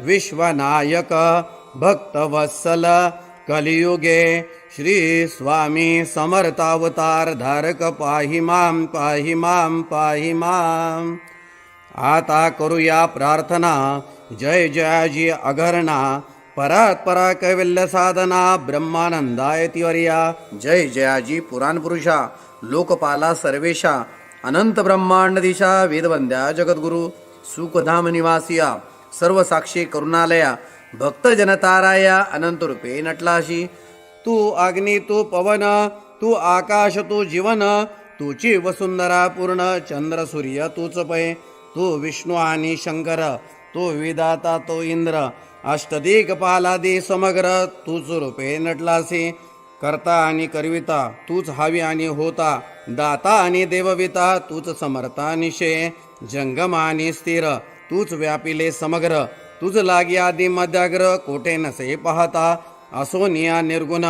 विश्वनायक भक्तवत्सल कलियुगे श्री स्वामी समर्थावतार धारक पाहि मां पाहि मां पाहि मां. आता करूया प्रार्थना. जय जयाजी अघरणा परात्परा कैवल्य साधना ब्रह्मानंदाय तिवर्या. जय जयाजी पुराण पुरुषा लोकपाला सर्वेशा अनंत ब्रह्मांडदिशा वेदवंद्या जगद्गुरु सुखधाम निवासिया सर्व साक्षी करुणालया भक्त जनताराया अनंत रूपे नटलाशी. तू अग्नी तू पवन तू आकाश तू जीवन तुची वसुंधरा पूर्ण चंद्र सूर्य तूच पै. तू विष्णू आणि शंकर तू विधाता तो इंद्र अष्टदिक्पालादी समग्र तूच रूपे नटलासी. करता आणि करविता तूच हवी आणि होता दाता आणि देवविता तूच समर्था निशे. जंगम आणि स्थिर तूच व्यापिले समग्र तुझ लागी आदि मध्याग्र कोठे नसे पाहता. असोनिया निर्गुण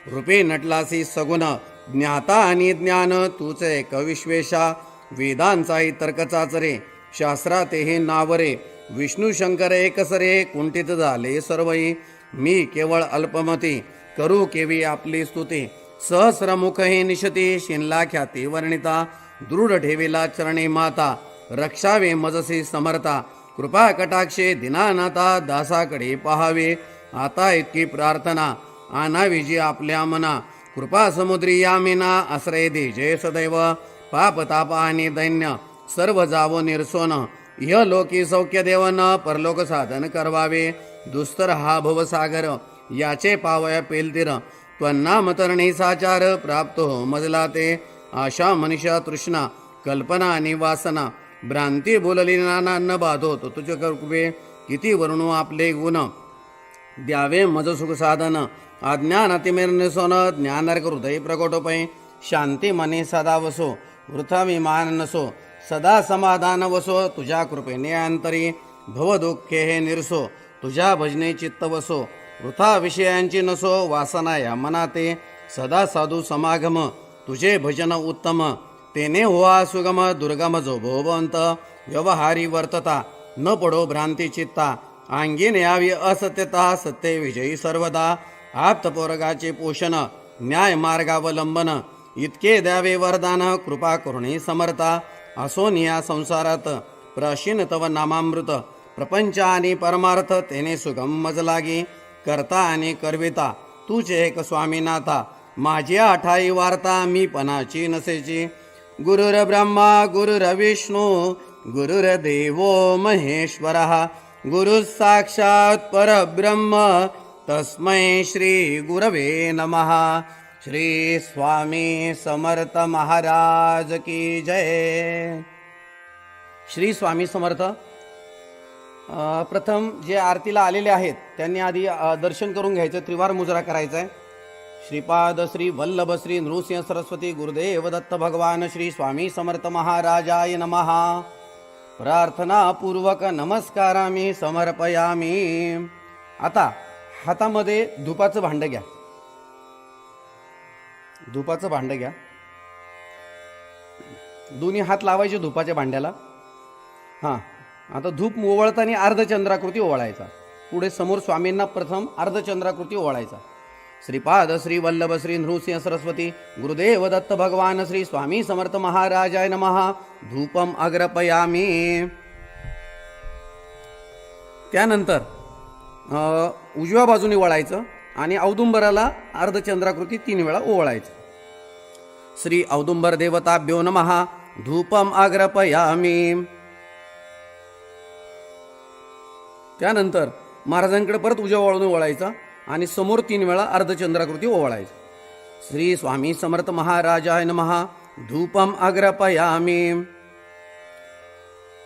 रूपे नटलासी सगुण ज्ञाता आणि ज्ञान तूच एक विश्वेशा. वेदांचाही तर्क चाचरे शास्त्रातेही नावरे विष्णू शंकर एकसरे कुंठित झाले सर्वही. मी केवळ अल्पमती करू केवी आपली स्तुती. सहस्रमुख हे निशती शिनला ख्याती वर्णिता. दृढ ठेविला चरणे माता रक्षावे मजसी समर्था. कृपा कटाक्षे दिनानाथा दासाकडे पहावे. आता इतकी प्रार्थना आणावी जी आपल्या मना. कृपा समुद्री यामिना आश्रय दे जय सदैव. पाप ताप आणि दैन्य सर्व जावो निर्सोन. इह लोकी सौख्य देवन परलोक साधन करवावे. दुस्तर हा भवसागर याचे पावया पेलतीर. त्वन्नाम तरणी साचार प्राप्त हो मजला ते. आशा मनुष्या तृष्णा कल्पना आणि वासना भ्रांती बोलली नाना न बाधो तो तुझे कृपे. किती वर्णू आपले गुण द्यावे मज सुख साधन. अज्ञान अतिमिर्निसोन ज्ञानार्क हृदय प्रकटोपै. शांती मने सदा वसो वृथा विमान नसो. सदा समाधान वसो तुझ्या कृपेने अंतरी. भव दुःखे हे निरसो तुझ्या भजने चित्त वसो. वृथा विषयांची नसो वासना या मनाते. सदा साधू समागम तुझे भजन उत्तम. तेने होवा सुगम दुर्गम जो भोवंत. व्यवहारी वर्तता न पडो भ्रांती चित्ता. अंगीन यावी असत्यता सत्य विजयी सर्वदा. आप्तपोरगाचे पोषण न्याय मार्गावलंबन. इतके द्यावे वरदान कृपा करुणी समर्था. असोनिया संसारात प्राशीन तव नामामृत. प्रपंच आणि परमार्थ तेने सुगम मज लागी. करता आणि करविता तुझे एक स्वामीनाथा. माझी आठाई वार्ता मी पणाची नसेची. गुरुर ब्रह्मा गुरुर्विष्णू गुरुर्देवो महेश्वरः. गुरु साक्षात परब्रह्म तस्मै श्री गुरवे नमः. श्री स्वामी समर्थ महाराज की जय. श्री स्वामी समर्थ. प्रथम जे आरतीला आलेले आहेत त्यांनी आधी दर्शन करून घ्यायचं. त्रिवार मुजरा करायचा आहे. श्रीपाद श्री वल्लभ श्री नृसिंह सरस्वती गुरुदेव दत्त भगवान श्री स्वामी समर्थ महाराजाय नमः. प्रार्थना पूर्वक नमस्कारामी समर्पयामी. आता हातामध्ये धुपाचं भांड घ्या. धुपाचं भांड घ्या. दोन्ही हात लावायचे धुपाच्या भांड्याला. हां, आता धूप ओवाळताना अर्धचंद्राकृती ओवाळायचा. पुढे समोर स्वामींना प्रथम अर्धचंद्राकृती ओवाळायचा. श्रीपाद श्री वल्लभ श्री नृसिंह सरस्वती गुरुदेव दत्त भगवान श्री स्वामी समर्थ महाराजाय नमः. धूपम अग्रपयामी. त्यानंतर उजव्या बाजूने वळायचं आणि औदुंबराला अर्धचंद्राकृती 3 वेळा ओवाळायचं. श्री औदुंबर देवताभ्यो नमः. धूपम अग्रपयामी. त्यानंतर महाराजांकडे परत उजव्या बाजूने वळायचा आणि समोर 3 वेळा अर्धचंद्राकृती ओवाळायची. श्री स्वामी समर्थ महाराजाय नमः. धूपम अग्रपयामी.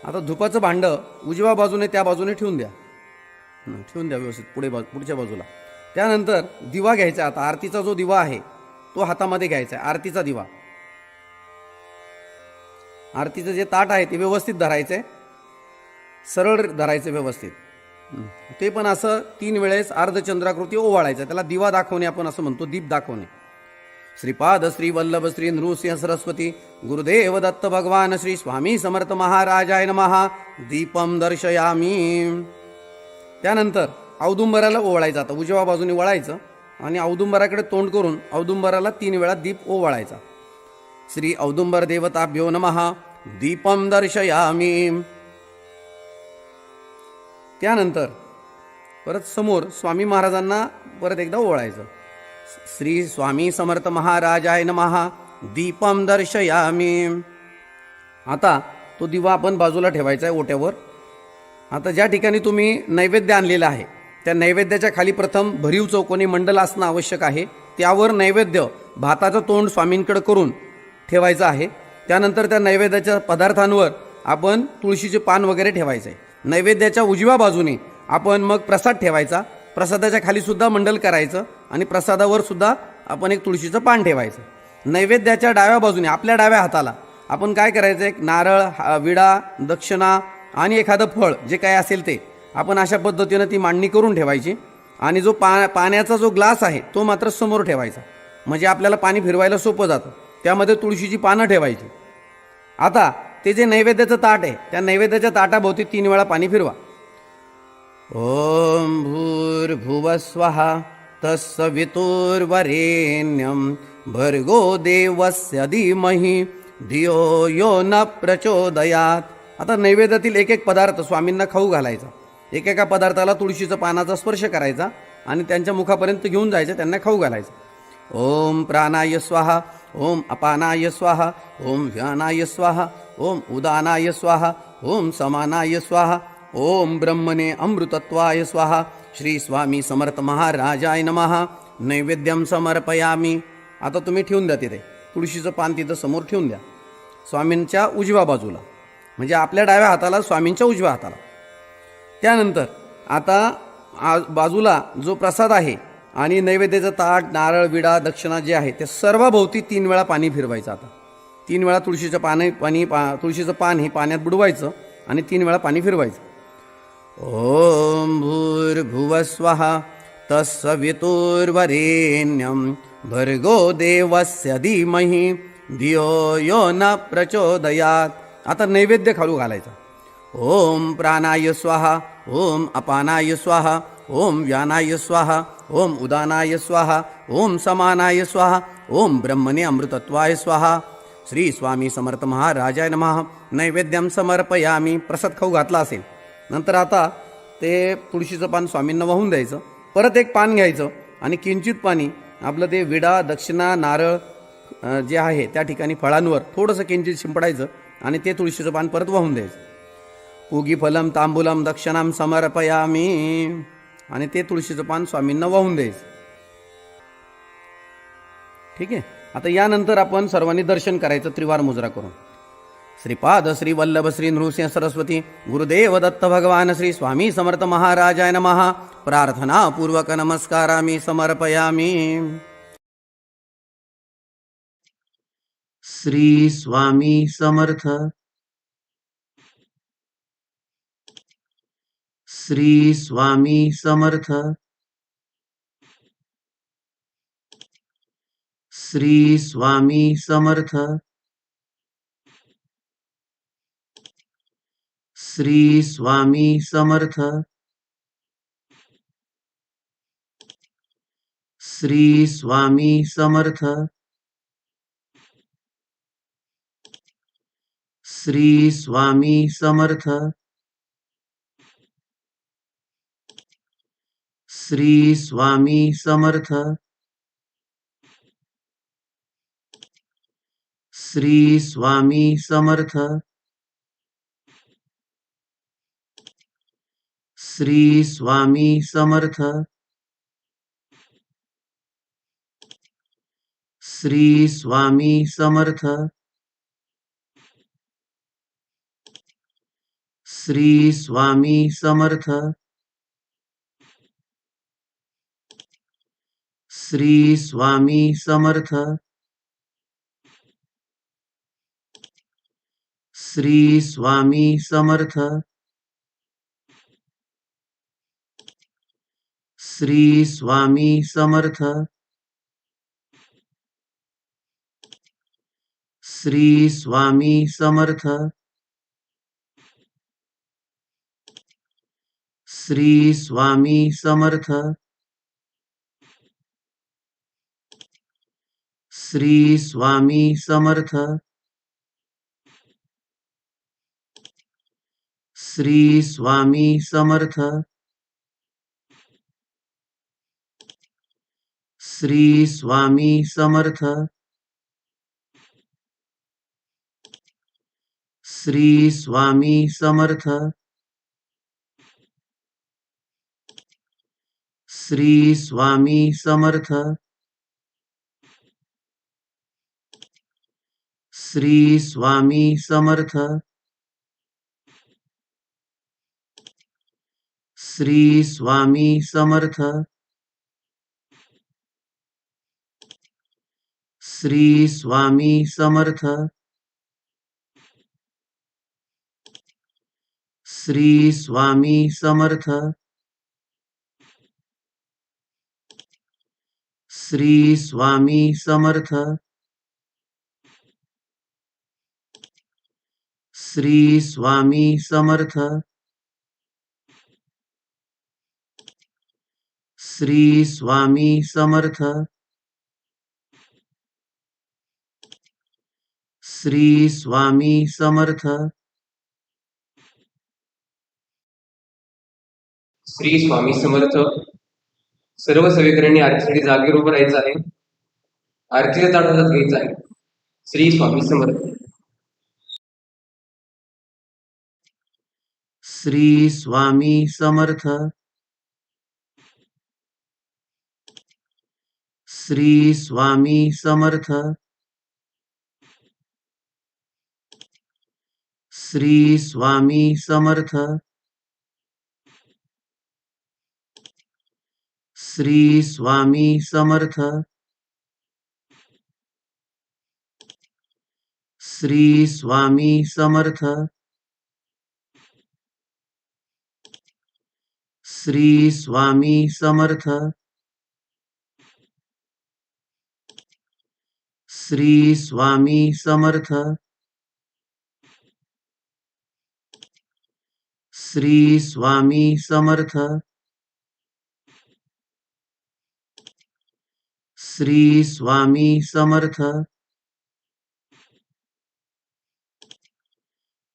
आता धुपाचं भांड उजव्या बाजूने त्या बाजूने ठेवून द्या. व्यवस्थित पुढच्या बाजूला. त्यानंतर दिवा घ्यायचा. आता आरतीचा जो दिवा आहे तो हातामध्ये घ्यायचा आहे. आरतीचा दिवा. आरतीचं जे ताट आहे ते व्यवस्थित धरायचं आहे. सरळ धरायचं व्यवस्थित. ते पण असं 3 वेळेस अर्धचंद्राकृती ओवाळायचं. त्याला दिवा दाखवणे आपण असं म्हणतो. दीप दाखवणे. श्रीपाद श्री वल्लभ श्री नृसिंह सरस्वती गुरुदेव दत्त भगवान श्री स्वामी समर्थ महाराजाय नमः. दीपम दर्शयामी. त्यानंतर औदुंबराला ओवाळायचं. आता उजव्या बाजूने वळायचं आणि औदुंबराकडे तोंड करून औदुंबराला 3 वेळा दीप ओवाळायचा. श्री औदुंबर देवताभ्यो नमः. दीपम दर्शयामी. त्यानंतर परत समोर स्वामी महाराजांना परत एकदा ओवाळायचं. श्री स्वामी समर्थ महाराजाय नमः. दीपम दर्शयामी. आता तो दिवा आपण बाजूला ठेवायचा आहे ओट्यावर. आता ज्या ठिकाणी तुम्ही नैवेद्य आणलेला आहे त्या नैवेद्याच्या खाली प्रथम भरीव चौकोनी मंडल असणं आवश्यक आहे. त्यावर नैवेद्य भाताचं तोंड स्वामींकडे करून ठेवायचं आहे. त्यानंतर त्या नैवेद्याच्या पदार्थांवर आपण तुळशीचे पान वगैरे ठेवायचं आहे. नैवेद्याच्या उजव्या बाजूने आपण मग प्रसाद ठेवायचा. प्रसादाच्या खाली सुद्धा मंडल करायचं आणि प्रसादावर सुद्धा आपण एक तुळशीचं पान ठेवायचं. नैवेद्याच्या डाव्या बाजूने आपल्या डाव्या हाताला आपण काय करायचं, एक नारळ, विडा, दक्षिणा आणि एखादं फळ जे काय असेल ते आपण अशा पद्धतीनं ती मांडणी करून ठेवायची. आणि जो पाण्याचा जो ग्लास आहे तो मात्र समोर ठेवायचा, म्हणजे आपल्याला पाणी फिरवायला सोपं जातं. त्यामध्ये तुळशीची पानं ठेवायची. आता ते जे नैवेद्याचं ताट आहे त्या नैवेद्याच्या ताटाभोवती 3 वेळा पाणी फिरवा. ओम भूर्भुवस्वः तत्सवितुर्वरेण्यं भर्गो देवस्य धीमहि धियो यो न प्रचोदयात. आता नैवेद्यातील एक एक पदार्थ स्वामींना खाऊ घालायचा. एकेका पदार्थाला तुळशीचा पानाचा स्पर्श करायचा आणि त्यांच्या मुखापर्यंत घेऊन जायचं, त्यांना खाऊ घालायचं. ओम प्राणाय स्वाहा. ओम अपानाय स्वाहा. ओम व्यानाय स्वाहा. ओम उदानाय स्वाहा. ओम समानाय स्वाहा. ओम ब्रह्मणे अमृतत्वाय स्वाहा. श्री स्वामी समर्थ महाराजाय नमः. नैवेद्यम समर्पयामी. आता तुम्ही ठेवून द्या तिथे तुळशीचं पान, तिथं समोर ठेवून द्या स्वामींच्या उजव्या बाजूला, म्हणजे आपल्या डाव्या हाताला स्वामींच्या उजव्या हाताला. त्यानंतर आता बाजूला जो प्रसाद आहे आणि नैवेद्याचं ताट, नारळ, विडा, दक्षिणा जे आहे ते सर्वाभोवती 3 वेळा पाणी फिरवायचं. आता 3 वेळा तुळशीचं तुळशीचं पान हे पाण्यात बुडवायचं आणि 3 वेळा पाणी फिरवायचं. ओम भूर्भुवस्वः तत्सवितुर्वरेण्यं भर्गो देवस्य धीमहि धियो यो न प्रचोदयात. आता नैवेद्य खालू घालायचा. ओम प्राणाय स्वाहा. ओम अपानाय स्वाहा. ओम व्यानाय स्वाहा. ओम उदानाय स्वाहा. ओम समानाय स्वाहा. ओम ब्रह्मणे अमृतत्वाय स्वाहा. श्री स्वामी समर्थ महाराजाय नमः. नैवेद्यम समर्पयामी. प्रसाद खाऊ घातला असेल नंतर आता ते तुळशीचं पान स्वामींना वाहून द्यायचं. परत एक पान घ्यायचं आणि किंचित पाणी आपलं ते विडा, दक्षिणा, नारळ जे आहे त्या ठिकाणी फळांवर थोडंसं किंचित शिंपडायचं आणि ते तुळशीचं पान परत वाहून द्यायचं. पूगी फलम तांबूलम दक्षिणाम समर्पयामी. आणि ते तुळशीचं पान स्वामींना वाहून द्यायचं. ठीक आहे. आता यानंतर आपण सर्वांनी दर्शन करायचं त्रिवार मुजरा करून. श्रीपाद श्री वल्लभ श्री नृसिंह सरस्वती गुरुदेव दत्त भगवान श्री स्वामी समर्थ महाराजाय नमः. प्रार्थना पूर्वक नमस्कारामि समर्पयामि. श्री स्वामी समर्थ. श्री स्वामी समर्थ. श्री स्वामी समर्थ. श्री स्वामी समर्थ. श्री स्वामी समर्थ. श्री स्वामी समर्थ. श्री स्वामी समर्थ. श्री स्वामी समर्थ. श्री स्वामी समर्थ. श्री स्वामी समर्थ. श्री स्वामी समर्थ. श्री स्वामी समर्थ. श्री स्वामी समर्थ. श्री स्वामी समर्थ. श्री स्वामी समर्थ. श्री स्वामी समर्थ श्री स्वामी समर्थ श्री स्वामी समर्थ श्री स्वामी समर्थ श्री स्वामी समर्थ श्री स्वामी समर्थ श्री स्वामी समर्थ श्री स्वामी समर्थ श्री स्वामी समर्थ श्री स्वामी समर्थ श्री स्वामी समर्थ श्री स्वामी समर्थ श्री स्वामी समर्थ श्री स्वामी समर्थ श्री स्वामी समर्थ. सर्व सेवेकऱ्यांनी आरतीसाठी जागेवर उभं राहायचं आहे. आरतीचा ताट हातात घ्यायचा आहे. श्री स्वामी समर्थ. श्री स्वामी समर्थ श्री स्वामी समर्थ श्री स्वामी समर्थ श्री स्वामी समर्थ श्री स्वामी समर्थ श्री स्वामी समर्थ श्री स्वामी समर्थ श्री स्वामी समर्थ श्री स्वामी समर्थ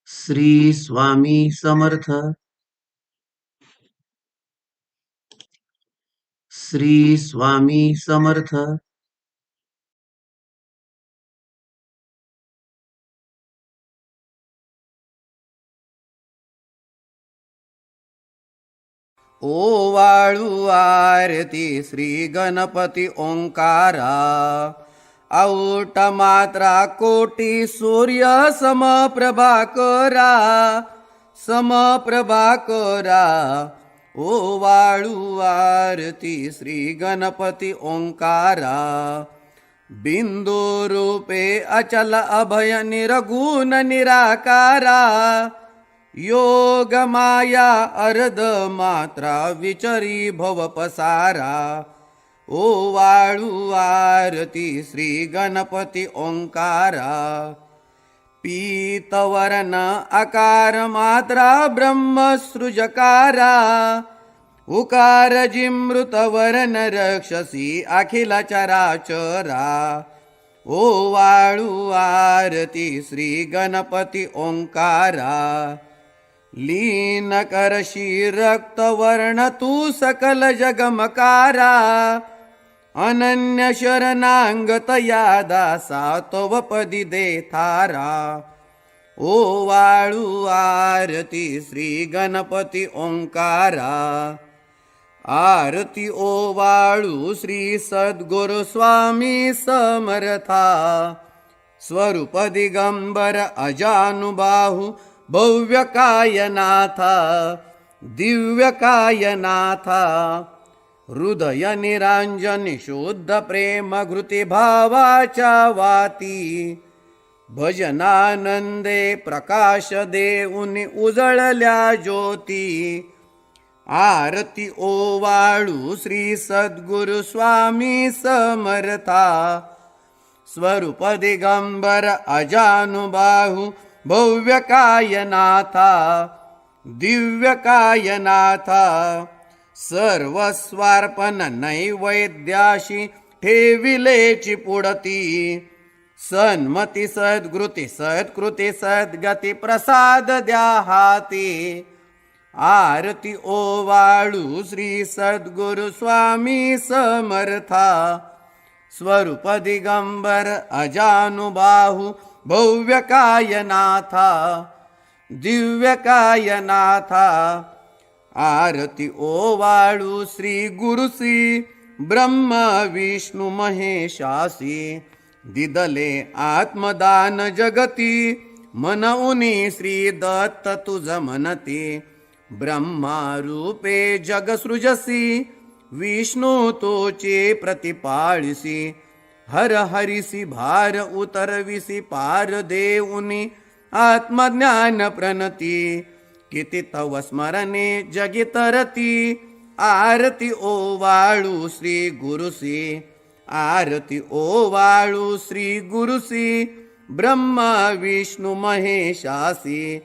श्री स्वामी समर्थ श्री स्वामी समर्थ ओवाळू आरती श्री गणपती ओंकारा औट मात्रा कोटी सूर्य समप्रभाकरा समप्रभाकरा ओवाळू आरती श्री गणपती ओंकारा बिंदू रूपे अचल अभय निरगुण निराकारा योग माया अर्ध मात्रा विचरी भव पसारा ओवाळू आरती श्री गणपती ओंकारा पीतवर्ण आकार मात्रा ब्रह्मसृजकारा उकार जिमृत वर्ण रक्षसी अखिल चराचरा ओवाळू आरती श्री गणपती ओंकारा लीन करशी रक्तवर्ण तू सकल जगमकारा अनन्य शरणांगत या दासा तव पदी दे थारा ओवाळू आरती श्री गणपती ओंकारा आरती ओवाळू श्री सद्गुरु स्वामी समर्था स्वरूप दिगंबर अजानुबाहू भव्य कायनाथा दिव्य कायनाथा हृदय निरांजन शुद्ध प्रेम घृती भावाच्या वाती भजनानंदे प्रकाश देऊनी उजळल्या ज्योती आरती ओवाळू श्री सद्गुरु स्वामी समर्था स्वरूप दिगंबर अजानुबाहू भव्य कायनाथा दिव्यकायनाथा सर्वस्वार्पण नैवेद्याशी ठेविलेची पुढती सन्मती सद्गृती सत्कृती सद्गती प्रसाद द्या हाती आरती ओवाळू श्री सद्गुरु स्वामी समर्था स्वरूप दिगंबर अजानुबाहू भव्य कायनाथा दिव्य कायनाथा आरती ओवाळू श्री गुरुसी ब्रह्म विष्णु महेशासी दिदले आत्मदान जगती मनउनी श्री दत्त तुझ मनती ब्रह्मा रूपे जग सृजसी विष्णु तोचे प्रतिपाळिसी हर हरिसी भार उतरविसी पार देऊनी आत्मज्ञान प्रणती किती तव स्मरणे जगी तरती आरती ओवाळू श्री गुरुसी आरती ओवाळू श्री गुरुसी ब्रह्मा विष्णु महेशासी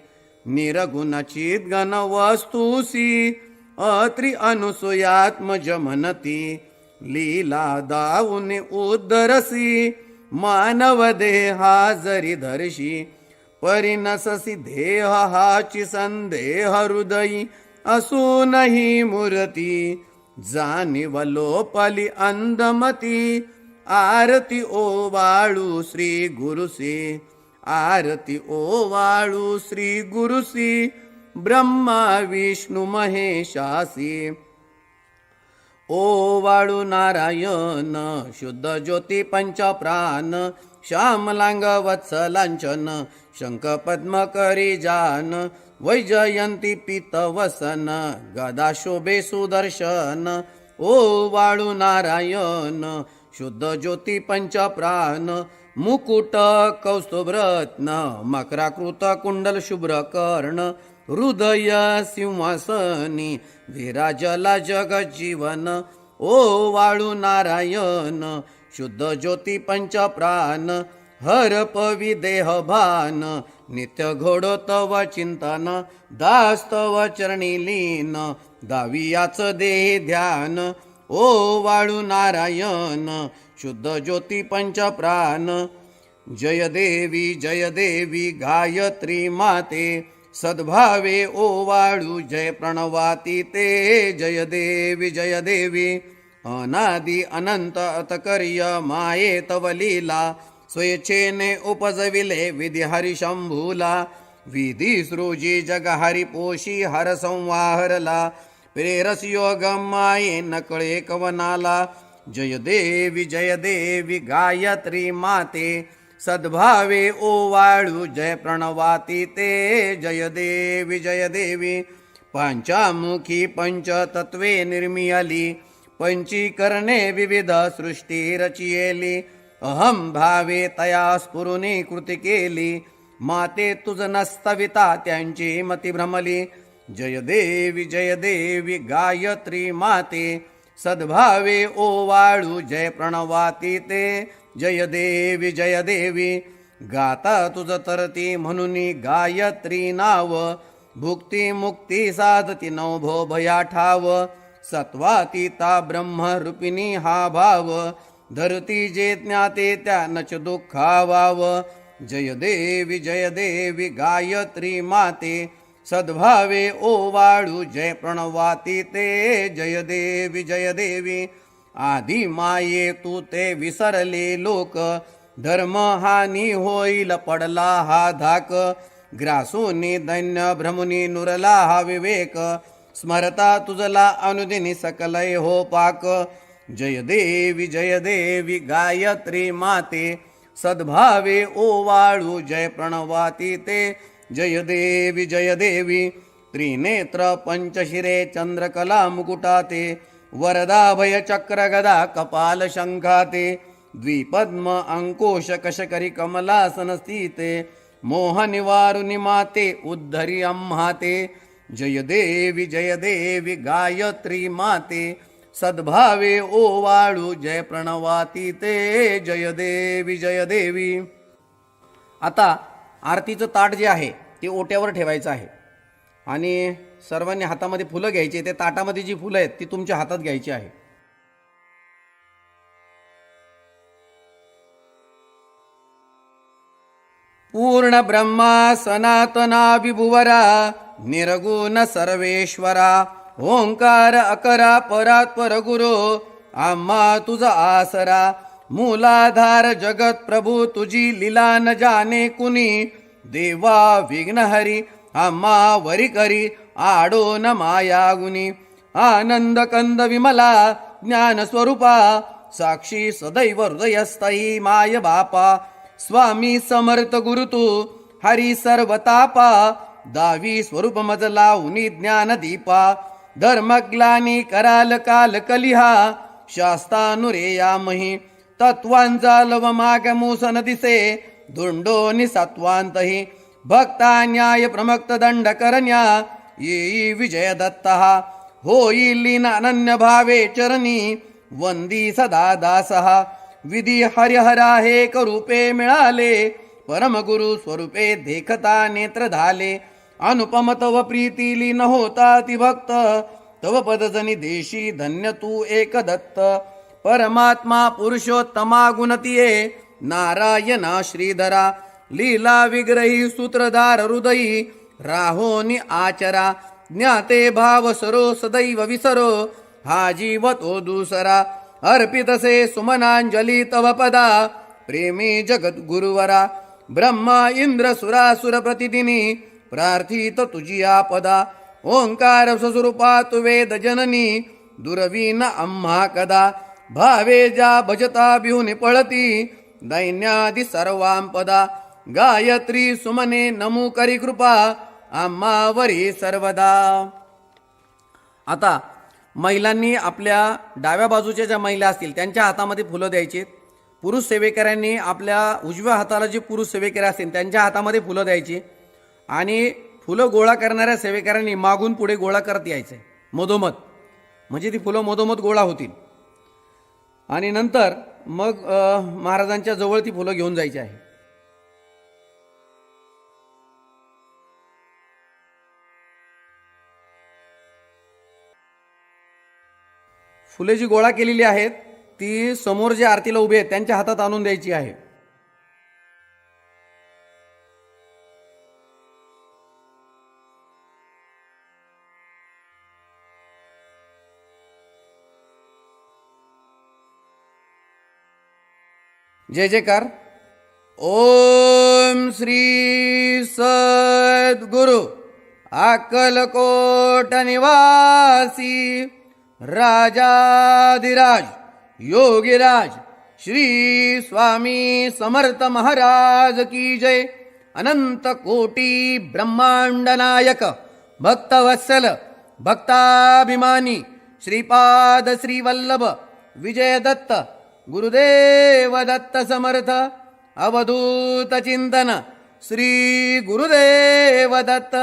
निरगुण चिद्गण वस्तुसी अत्रि अनुसूयात्मज मनती लीला दाऊने उद्धरसी मानव देहा जरी धरशी परिनससी देह हाची संदेह हृदयी असूनही मूर्ती जाणीव लोपली अंधमती आरती ओवाळू श्री गुरुसी आरती ओवाळू श्री गुरुसी ब्रह्मा विष्णु महेशासी ओवाळू नारायण शुद्ध ज्योती पंचप्राण श्यामलांग वत्सलांचन शंख पद्म करी जान वैजयंती पीतवसन गदा शोभे सुदर्शन ओवाळू नारायण शुद्ध ज्योती पंचप्राण मुकुट कौस्तुभरत्न मकराकृत कुंडल शुभ्र कर्ण हृदय सिंहासनी विराजला जगजीवन ओवाळू नारायण शुद्ध ज्योती पंचप्राण हर पवी देह भान नित्य घोडो तव चिंतन दास्तव चरणी लीन दावियाच देह ध्यान ओवाळू नारायण शुद्ध ज्योती पंचप्राण जय देवी गायत्री माते सद्भावे ओवाळू जय प्रणवाती ते जय देवी अनादि अनंत अतकर्य माये तव लीला स्वेच्छेने उपजविले विधी हरी शंभूला विधी सृजी जग हरी पोशी हर संवाहरला प्रेरस योग माये नकळे कवनाला जय देवी गायत्री माते सद्भावे ओवाळू जय प्रणवाती ते जय देवी पंचामुखी पंचतत्वे निर्मियली पंचीकरणे विविध सृष्टी रचियेली अहम भावे तया स्फुरुनी कृती केली माते तुझ नस्तविता त्यांची मती भ्रमली जय देवी गायत्री माते सद्भावे ओवाळू जय प्रणवाती ते जय देवी गाता तुझ तरती म्हणून गायत्री नाव भुक्ती मुक्ती साधती नवभो भया ठाव सत्वातीता ब्रह्मरूपिणी हा भाव धरती जे ज्ञाते त्यानच दुःखावाव जय देवी गायत्री माते सद्भावे ओवाळू जय प्रणवाती ते जय देवी आधी माये तू ते विसरले लोक धर्म हानी होईल पडला हा धाक ग्रासूनी दैन्य भ्रमुनी नुरला हा विवेक स्मरता तुझला अनुदिनी सकलय हो पाक जय देवी गायत्री माते सद्भावे ओवाळू जय प्रणवाती ते जय देवी त्रिनेत्र पंचशिरे चंद्रकला मुकुटाते वरदा भय चक्र गदा कपाल शंखाते द्विपद्म अंकुश कशकरी कमलासन स्थिते मोह निवारुनि माते उद्धरी अम्हाते जय देवी गायत्री माते सद्भावे ओवाळू जय प्रणवाती ते जय देवी आता आरतीचं ताट जे आहे ते ओट्यावर ठेवायचं आहे आणि सर्वांनी हातामध्ये फुलं घ्यायची. ते ताटामध्ये जी फुलं आहेत ती तुमच्या हातात घ्यायची आहे. पूर्ण ब्रह्मा सनातना विभुवरा निर्गुण सर्वेश्वरा ओंकार अकरा परात्पर गुरु आम्हा तुझा आसरा. मूलाधार जगत प्रभू तुझी लीला न जाणे कुणी. देवा विघ्नहरी आम्हा वरी करी आडो न माया गुणी. आनंद कंद विमला ज्ञान स्वरूपा साक्षी सदैव हृदयस्थई माय बापा. स्वामी समर्थ गुरु तू हरी सर्वतापा. दावी स्वरूप मजला उनी ज्ञान दीपा. धर्मग्लानी कराल काल कलिहा शास्तानुरेयामही. तत्वांचा लव माग मूसन दिसे धुंडोनी सत्वांतही. भक्ता न्याय प्रमक्त दंड करण्या येई विजय दत्तः. होईल लीन अनन्य भावे चरणी वंदी सदा दासः. विधी हरिहरा हे करूपे मिळाले परमगुरु स्वरूपे देखता नेत्र झाले. अनुपम तव प्रीती लीन होता ती भक्त. तव पदजनी देशी धन्य तू एक दत्त. परमात्मा पुरुषोत्तमा गुणतिये नारायणा श्रीधरा. लीला विग्रही सूत्रधार हृदयी राहोनी आचरा. ज्ञाते भाव सरो सदैव विसरो हा जीव तो दुसरा. अर्पितसे सुमनांजली तव पदा प्रेमी जगत गुरुवरा. ब्रह्मा इंद्र सुरासुर प्रतिदिनी प्रार्थित तुझी आपदा. ओंकार स्वस्वरूपा तु वेद जननी दुर्वीन आम्हा कदा. भावे जा भजता बिहुनी पळती दैन्यादि सर्वांपदा. गायत्री सुमने नमू करी कृपा आम्हावरी सर्वदा. आता महिलांनी आपल्या डाव्या बाजूच्या ज्या महिला असतील त्यांच्या हातामध्ये फुलं द्यायची. पुरुष सेवेकऱ्यांनी आपल्या उजव्या हाताला जे पुरुष सेवेकरी असतील त्यांच्या हातामध्ये फुलं द्यायची. आणि फुलं गोळा करणाऱ्या सेवेकऱ्यांनी मागून पुढे गोळा करत यायचे मधोमध, म्हणजे ती फुलं मधोमध गोळा होतील. आणि नंतर मग महाराजांच्या जवळ ती फुलं घेऊन जायची आहे. फुले जी गोळा केलेली आहेत ती समोर जे आरतीला उभे आहेत त्यांच्या हातात आणून द्यायची आहे. जय जयकार. ओम श्री सद्गुरु अक्कलकोट निवासी राजाधिराज योगीराज श्री स्वामी समर्थ महाराज की जय. अनंत कोटी ब्रह्मांड नायक भक्तवत्सल भक्ताभिमानी श्रीपाद श्रीवल्लभ विजय दत्त गुरुदेव दत्त समर्थ. अवधूत चिंतन श्री गुरुदेव दत्त.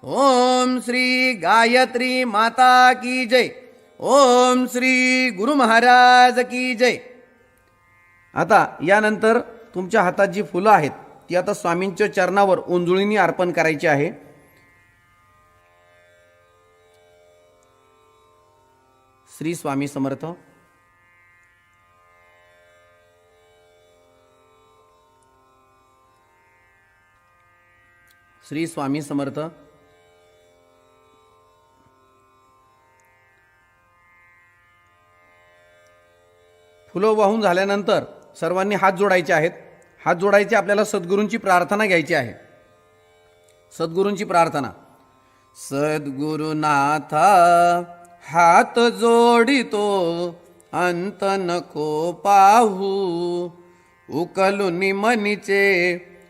ओम श्री गायत्री माता की जय. ओम श्री गुरु महाराज की जय. आता यानंतर तुमच्या हातात जी फुलं आहेत ती आता स्वामींच्या चरणावर ओंजळीने अर्पण करायची आहे. श्री स्वामी समर्थ. श्री स्वामी समर्थ. फुलं वाहून झाल्यानंतर सर्वांनी हात जोडायचे आहेत. हात जोडायचे, आपल्याला सद्गुरूंची प्रार्थना घ्यायची आहे. सद्गुरूंची प्रार्थना. सद्गुरुनाथा हात जोडितो अंत नको पाहू. उकलुनी मनीचे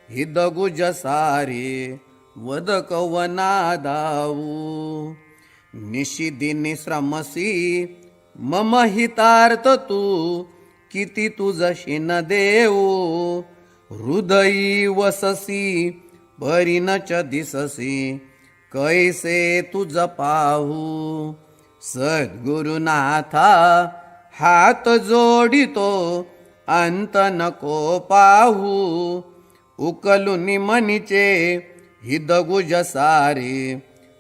हिदगुज सारे वद कवना दाऊ. निशिदिनी श्रमसी मम हितार्थ तू किती तुझशी न देऊ. हृदयी वससी परिणच दिससी कैसे तुझ पाहू. सद्गुरुनाथा हात जोडितो अंत नको पाहू. उकलुनी मनीचे हिदगुज सारे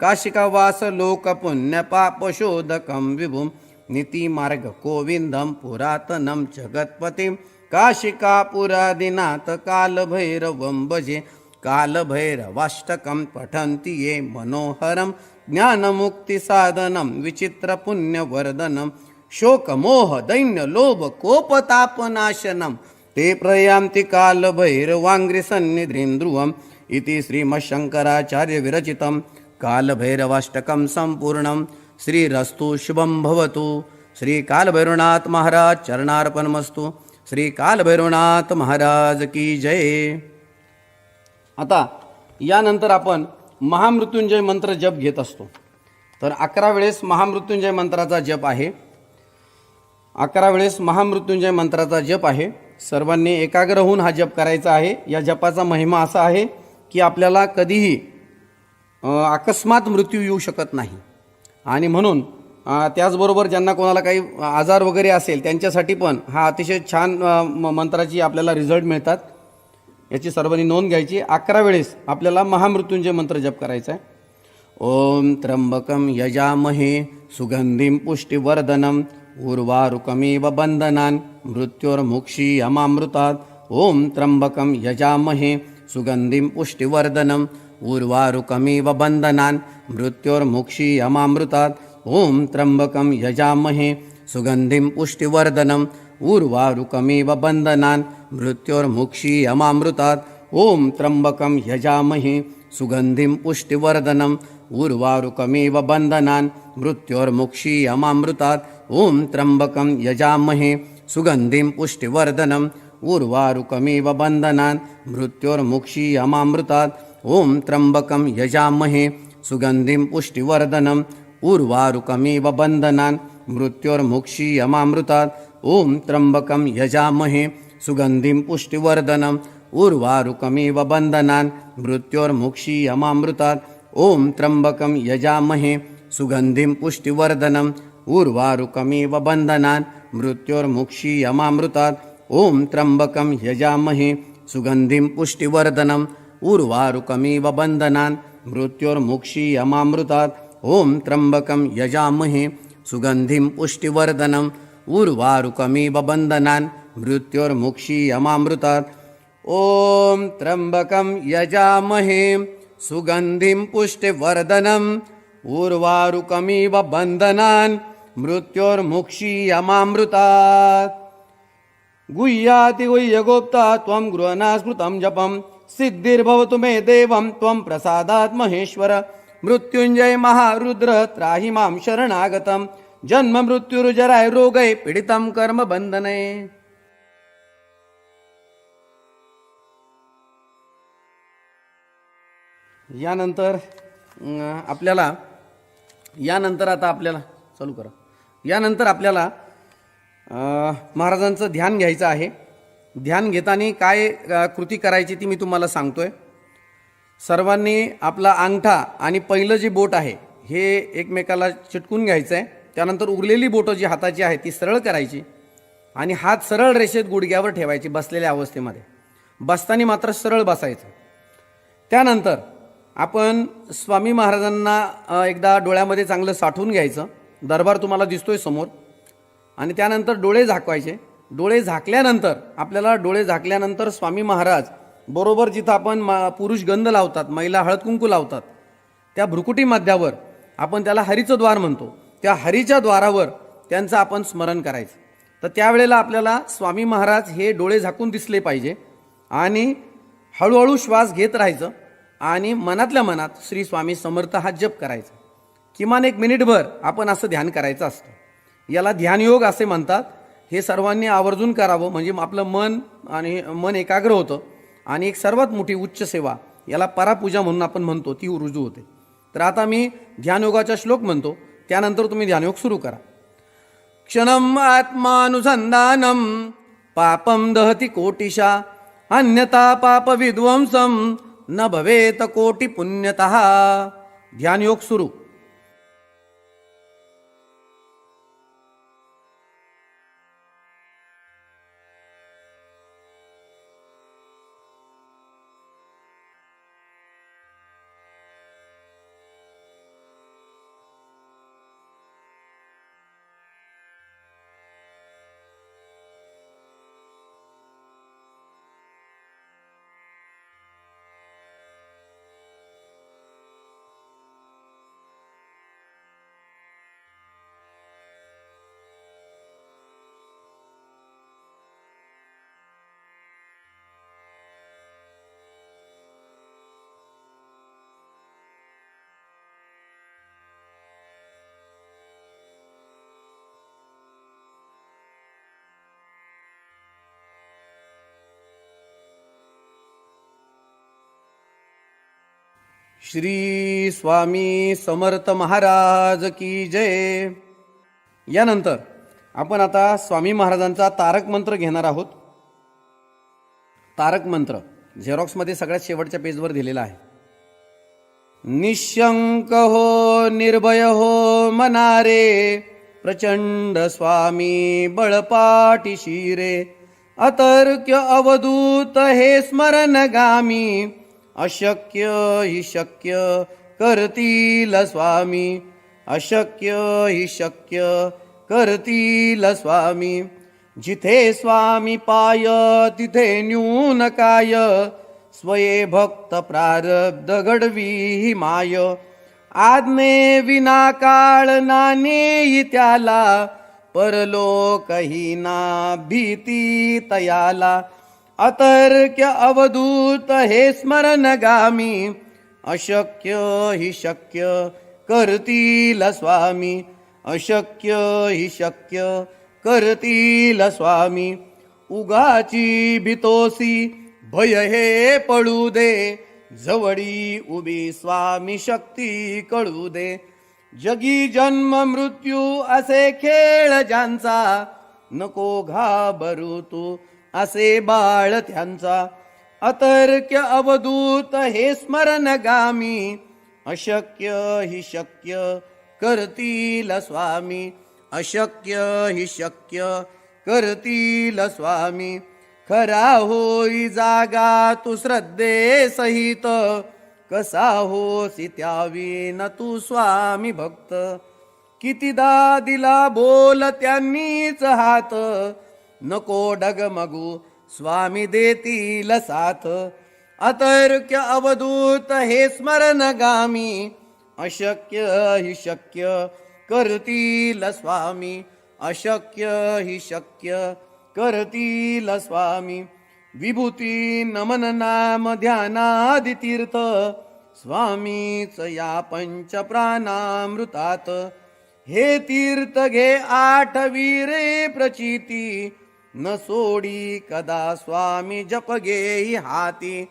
काशिकावास लोक पुण्य पाप शोधकं विभुं नीति मार्ग गोविंदम पुरातनम जगत्पतिं काशिकापुरादिनाथ कालभैरवं भजे कालभैरवाष्टकं पठन्ति ये मनोहरं ज्ञानमुक्तिसाधनं विचित्रपुण्यवर्धनं शोकमोह दैन्य लोभ कोपतापनाशनं ते प्रयान्ति कालभैरवाङ्घ्रिसन्निधिं ध्रुवम् इति श्रीमच्छङ्कराचार्य विरचितं कालभैरवाष्टकं सम्पूर्णं श्रीरस्तु शुभं भवतु. श्री कालभैरवनाथ महाराज चरणार्पणमस्तु. श्री कालभैरवनाथ महाराज की जय. आता यानंतर आपण महामृत्युंजय मंत्र जप घेत असतो. तर 11 वेळेस महामृत्युंजय मंत्राचा जप आहे. 11 वेळेस महामृत्युंजय मंत्राचा जप आहे. सर्वांनी एकाग्र होऊन हा जप करायचा आहे. या जपाचा महिमा असा आहे की आपल्याला कधीही अकस्मात मृत्यू येऊ शकत नाही. आणि म्हणून त्याचबरोबर ज्यांना कोणाला काही आजार वगैरे असेल त्यांच्यासाठी पण हा अतिशय छान मंत्राची आपल्याला रिझल्ट मिळतात. याची सर्वांनी नोंद घ्यायची. 11 वेळेस आपल्याला महामृत्युंजय मंत्र जप करायचा आहे. ओम त्र्यंबकं यजामहे सुगंधिं पुष्टिवर्धनम् उर्वारुकमिव बन्धनान् मृत्योर्मुक्षीयमामृतात्. ओम त्र्यंबकं यजामहे सुगंधिं पुष्टिवर्धनम् उर्वारुकमिव बन्धनान् मृत्योर्मुक्षीयमामृतात्. ओम त्र्यंबकं यजामहे सुगंधिं पुष्टिवर्धनम् उर्वारुकमिव बन्धनान् मृत्योर्मुक्षीयमामृतात्. ओम त्र्यंबकं यजामहे सुगंधिं पुष्टिवर्धनम् उर्वारुकमिव बन्धनान् मृत्योर्मुक्षीयमामृतात्. ओम त्र्यंबकं यजामहे सुगंधिं पुष्टिवर्धनम् उर्वारुकमिव बन्धनान् मृत्योर्मुक्षीयमामृतात्. ओम त्र्यंबकं यजामहे सुगंधिं पुष्टिवर्धनम् उर्वारुकमिव बन्धनान् मृत्योर्मुक्षीयमामृतात्. ओम त्र्यंबकं यजामहे सुगंधिं पुष्टिवर्धनम् उर्वारुकमिव बन्धनान् मृत्योर्मुक्षीयमामृतात्. ओम त्र्यंबकं यजामहे सुगंधिं पुष्टिवर्धनम् उर्वारुकमिव बन्धनान् मृत्योर्मुक्षीयमामृतात्. ओम त्र्यंबकं यजामहे सुगंधिं पुष्टिवर्धनम् उर्वारुकमिव बन्धनान् मृत्योर्मुक्षीयमामृतात्. ओम त्र्यंबकं यजामहे सुगंधिं पुष्टिवर्धनम् उर्वारुकमिव बन्धनान् मृत्योर्मुक्षीयमामृतात्. ओम त्र्यंबकं यजामहे सुगंधिं पुष्टिवर्धनम् उर्वारुकमिव बन्धनान् मृत्योर्मुक्षीयमामृतात्. गुह्याति गुह्यगुप्ता त्वं गृहणा स्मृतं जपं सिद्धिर्भवतु मे देवं त्वं प्रसादात् महेश्वर. मृत्युंजय महारुद्र त्राहि मां शरणागतं जन्म मृत्युर्जराय रोगै पीडितं कर्म बंधने. यानंतर आपल्याला महाराजांचं ध्यान घ्यायचं आहे. ध्यान घेताना काय कृती करायची ती मी तुम्हाला सांगतोय. सर्वांनी आपला अंगठा आणि पहिलं जे बोट आहे हे एकमेकाला चिटकून घ्यायचं आहे. त्यानंतर उरलेली बोटं जी हाताची आहे ती सरळ करायची आणि हात सरळ रेषेत गुडघ्यावर ठेवायची बसलेल्या अवस्थेमध्ये. बसताना मात्र सरळ बसायचं. त्यानंतर आपण स्वामी महाराजांना एकदा डोळ्यामध्ये चांगलं साठवून घ्यायचं. दरबार तुम्हाला दिसतोय समोर. आणि त्यानंतर डोळे झाकवायचे. डोळे झाकल्यानंतर आपल्याला डोळे झाकल्यानंतर स्वामी महाराज बरोबर जिथं आपण पुरुष गंध लावतात, महिला हळद कुंकू लावतात, त्या भ्रुकुटी मध्यावर आपण त्याला हरीचं द्वार म्हणतो. त्या हरीच्या द्वारावर त्यांचं आपण स्मरण करायचं. तर त्यावेळेला आपल्याला स्वामी महाराज हे डोळे झाकून दिसले पाहिजे आणि हळूहळू श्वास घेत राहायचं आणि मनातल्या मनात श्री स्वामी समर्थ हा जप करायचा. किमान 1 मिनिटभर आपण असं ध्यान करायचं असतं. याला ध्यानयोग असे म्हणतात. हे सर्वांनी आवर्जून करावं म्हणजे आपलं मन एकाग्र होतं आणि एक सर्वात मोठी उच्च सेवा याला परापूजा म्हणून आपण म्हणतो ती रुजू होते. तर आता मी ध्यानयोगाचा श्लोक म्हणतो, त्यानंतर तुम्ही ध्यानयोग सुरू करा. क्षणम आत्मानुसंधानम पापम दहती कोटिशा अन्यथा पाप विध्वंसम न भवेत कोटी पुण्यतः. ध्यानयोग सुरू. श्री स्वामी समर्थ महाराज की जय. यानंतर आपण आता स्वामी महाराजांचा तारक मंत्र घेणार आहोत. तारक मंत्र झेरॉक्समध्ये सगळ्यात शेवटच्या पेजवर दिलेला आहे. निशंक हो निर्भय हो मनारे, प्रचंड स्वामी बळपाठीशी रे. अतर्क्य अवधूत हे स्मरणगामी, अशक्य हि शक्य करतील स्वामी. अशक्य हि शक्य करतील स्वामी. जिथे स्वामी पाय तिथे न्यून काय, स्वये भक्त प्रारब्ध घडवी ही माय. आज्ञे विना काळ नानेई त्याला, परलोकही ना भीती तयाला. अतर्क्य अवधूत हे स्मरणगामी, अशक्य हि शक्य करतील स्वामी. अशक्य हि शक्य करतील स्वामी. उगाची भीतोसी भय हे पळू दे, जवळी उभी स्वामी शक्ती कळू दे. जगी जन्म मृत्यू असे खेळ ज्यांचा, नको घाबरू तू असे बाळ त्यांचा. अतर्क्य अवधूत हे स्मरणगामी, अशक्य हि शक्य करतील स्वामी. अशक्य हि शक्य करतील स्वामी. खरा होई जागा तू श्रद्धे सहित, कसा होसी त्याविन तू स्वामी भक्त. कितीदा दिला बोल त्यांनीच हात, नको डगमगू स्वामी देतील साथ. अतर्क्य अवधूत हे स्मरणगामी, अशक्य हि शक्य करतील स्वामी. अशक्य हि शक्य करतील स्वामी. विभूती नमन नाम ध्यानादि तीर्थ, स्वामीच या पंच प्राणामृतात. हे तीर्थ घे आठवी रे प्रचिती, न सोडी कदा स्वामी जप घेई हाती.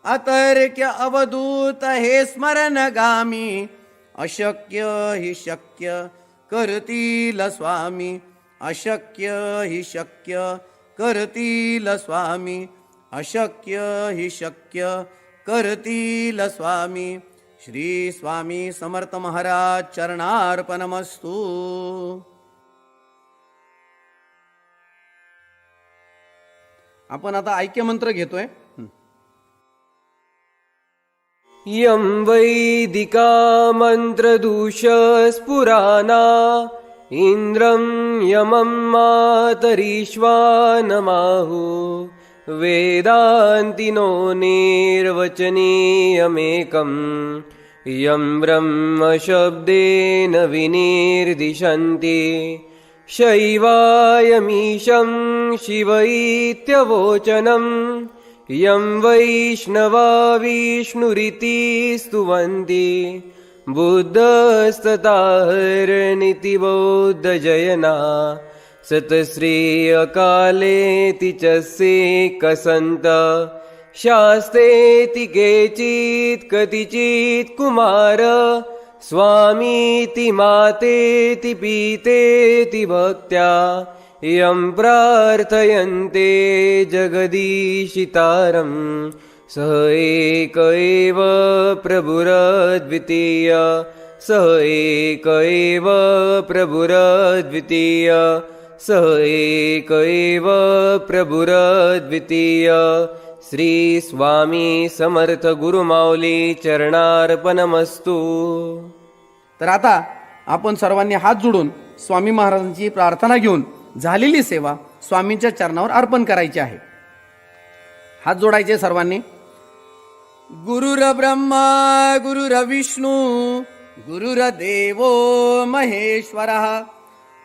अतर्क्य अवधूत हे स्मरणगामी, अशक्य हि शक्य करतील स्वामी. अशक्य हि शक्य करतील स्वामी. अशक्य हि शक्य करतील स्वामी. श्री स्वामी समर्थ महाराज चरणार्पणमस्तु. आपण आता ऐक्यमंत्र घेतोय. यं वैदिका मन्त्रदूषस्फुराना, इन्द्रं यमं मातरीश्वानमाहु. वेदान्तिनो निर्वचनीयमेकं, यं ब्रह्मशब्देन विनिर्दिशन्ति. शैवायमीशं शिव इत्यवोचनम्, यं वैष्णवा विष्णुरिति स्तुवन्ति. बुद्धस्तताहरनिति बौद्धजयना, सतश्री अकालेति च सेकसन्त. शास्तेति केचित् कतिचित् कुमार, स्वामीति मातेति पीतेति भक्त्या. यं प्रार्थयन्ते जगदीशितारं, सः एक एव प्रभुरद्वितीय. सः एक एव प्रभुरद्वितीय. सः एक एव प्रभुरद्वितीय. श्री स्वामी समर्थ गुरुमाऊली चरणार्पणमस्तु. तर आता आपण सर्वांनी हात जोडून स्वामी महाराजांची प्रार्थना घेऊन झालेली सेवा स्वामींच्या चरणावर अर्पण करायची आहे. हात जोडायचे सर्वांनी. गुरुर ब्रह्मा गुरुर विष्णू गुरुर्देवो महेश्वरः,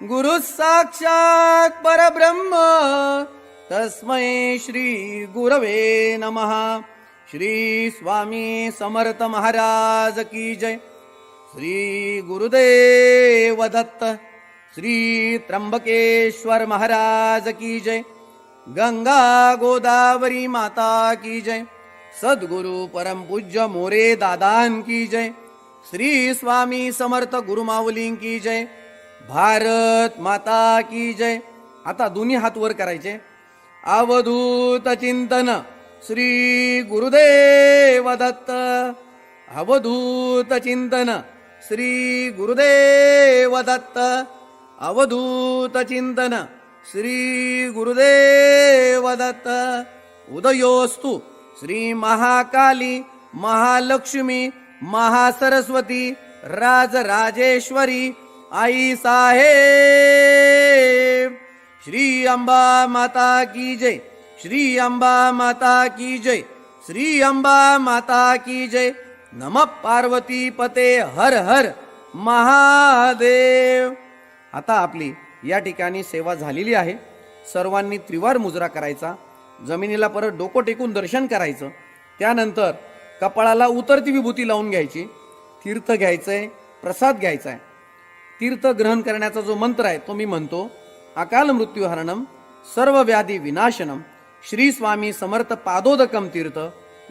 गुरु साक्षात परब्रह्म तस्मै श्री गुरवे नमः. श्री स्वामी समर्थ महाराज की जय. श्री गुरुदेव दत्त. श्री त्र्यंबकेश्वर महाराज की जय. गंगा गोदावरी माता की जय. सद्गुरु परम पूज्य मोरे दादान की जय. श्री स्वामी समर्थ गुरुमाऊलीं की जय. भारत माता की जय. आता दोन्ही हात वर करायचे. अवधूत चिंतन श्री गुरुदेव दत्त. अवधूत चिंतन श्री गुरुदेव दत्त. अवधूत चिंतन श्री गुरुदेव दत्त. उदयोस्तु श्री महाकाली महालक्ष्मी महासरस्वती राजराजेश्वरी आई साहेब. श्री अंबा माता की जय. श्री अंबा माता की जय. श्री अंबा माता की जय. नमः पार्वती पते हर हर महादेव. आता आपली या ठिकाणी सेवा झालेली आहे. सर्वांनी त्रिवार मुजरा करायचा. जमिनीला परत डोकं टेकून दर्शन करायचं. त्यानंतर कपाळाला उतरती विभूती लावून घ्यायची. तीर्थ घ्यायचंय, प्रसाद घ्यायचाय. तीर्थ ग्रहण करण्याचा जो मंत्र आहे तो मी म्हणतो. अकाल मृत्युहरणम सर्व व्याधी विनाशनम श्री स्वामी समर्थ पादोदकम तीर्थ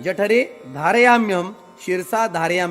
जठरे धारयाम्यहम शिरसा धारयाम्य.